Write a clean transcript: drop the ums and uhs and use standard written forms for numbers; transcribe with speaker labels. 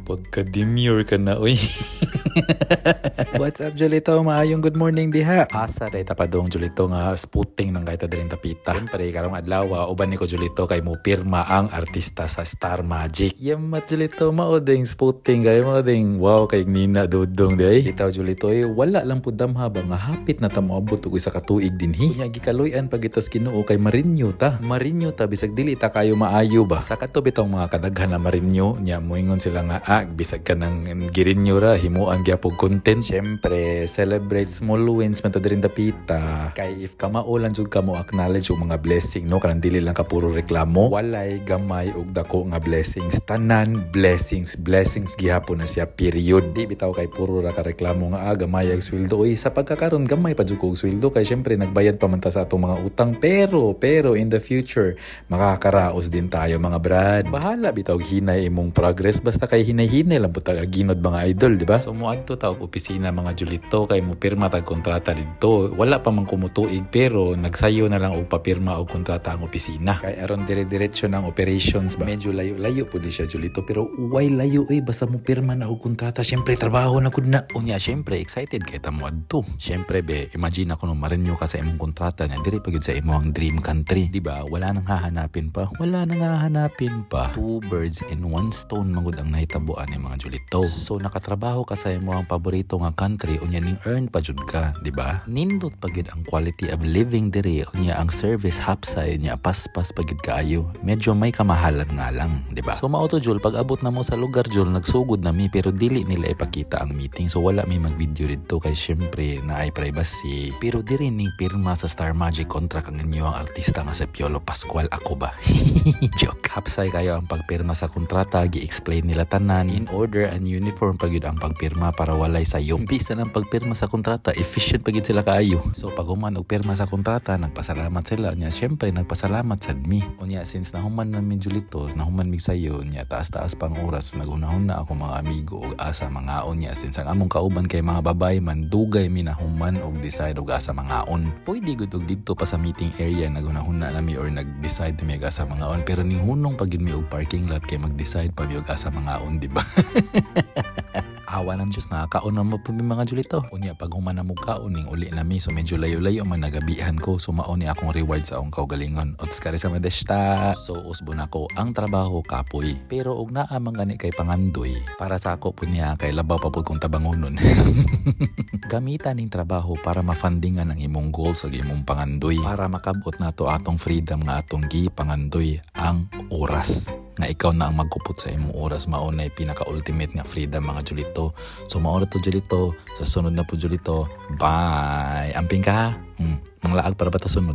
Speaker 1: Pagka-demure ka na, uy.
Speaker 2: What's up, Jolito? Maayong good morning diha.
Speaker 1: Asa day tapadong Julito nga spooting ng kahit adring tapita. Siyempre, karong adlaw, uban ni ko Julito kay mo pirma ang artista sa Star Magic. Yamat Julito, maoding spooting kay maoding wow kay Nina Dudong day. Itaw Julito, wala lang po damha ba nga hapit na tamoabot og isa ka tuig dinhi. Kunya gikaloyan pagitas Ginoo kay Marinyo ta. Marinyo ta bisag dili ta kayo maayo ba. Sa katubi tong mga kadaghan na Marinyo, nya moingon sila nga bisag ka ng girinyo ra himuan gyapon content. Siyempre, celebrate small wins man ta diri dapita. Kay if kamaulan jud ka mo acknowledge og mga blessing no kanang dili lang ka puro reklamo. Walay gamay og dako nga blessings. Tanan blessings gihapon na siya period. Di bitaw kay puro ra ka reklamo nga gamay ang sweldo. Uy, sa pagkakaron gamay pa jud ko og sweldo kay siyempre nagbayad pa man ta sa atong mga utang pero in the future makakaraos din tayo mga brad. Bahala bitaw hinay imong progress basta kay hinay-hinay lang pud ginod mga idol, di ba? So moadto ta og opisina mga Julito kay mo pirma tag kontrata didto. Wala pa man kumutuig pero nagsayo na lang og papirma og kontrata ang opisina. Kay aron dire-diretso ng operations ba. Medyo layo-layo pud siya Julito pero way layo basta mo pirma na og kontrata. Syempre trabaho na gud na. Unya syempre excited kay ta mo adto. Syempre be imagine ako no marinyo ka sa imong kontrata na diri pagid sa imong dream country, di ba? Wala nang hahanapin pa. Two birds in one stone magud ang nahitabuan ni mga Julito. So nakatrabaho ka sa imong paborito nga country unya ning earn pa jud ka, di ba? Nindot pagid ang quality of living diri unya ang service hapsay nya paspas pagid kaayo. Medyo may kamahalan nga lang, di ba? So mao to Jul pag abot na mo sa lugar Jul nagsugod na mi pero dili nila ipakita ang meeting. So wala may mag-video dito kay syempre na ay privacy. Pero diri ning pirma sa Star Magic contract ang inyo ang artista nga si Piolo Pascual ako ba? Joke. Hapsay kayo ang pagpirma sa kontrata, gi-explain nila tanan in order and uniform pagid ang pagpirma para walay sayo. Bisa ng pagpirma sa kontrata, efficient pagid sila kaayo. So pag human og pirma sa kontrata, nagpasalamat sila nya. Syempre nagpasalamat sad mi. Unya since nahuman na mi Julito, nahuman mi sayo nya taas-taas pang oras nagunahon na ako mga amigo og asa mangaon nya since ang among kauban kay mga babae man dugay mi nahuman og decide og asa mangaon. Pwede gud og didto pa sa meeting area nagunahon na nami or nag-decide mi og asa mangaon pero ning hunong pagid mi og parking lot kay mag-decide pa mi og asa mangaon, di ba? Awa ng Diyos na kaon na mo po mga Julito. Unya pag human na mo kaon ning uli na mi so medyo layo-layo man nagabihan ko so mao ni akong reward sa akong kaugalingon. Ots kare sa madesta. So usbon ako ang trabaho kapoy. Pero og naa man gani kay pangandoy para sa ako po niya kay labaw pa pud kong tabangonon. Gamitan ning trabaho para ma-fundingan ang imong goals sa imong pangandoy para makabot nato atong freedom nga atong gipangandoy ang oras. Nga ikaw na ang magkupot sa imong oras mao na pinaka-ultimate nga freedom mga Julito. So mao to Julito, sa sunod na po Julito. Bye. Amping ka ha. Manglaag para ba ta sunod?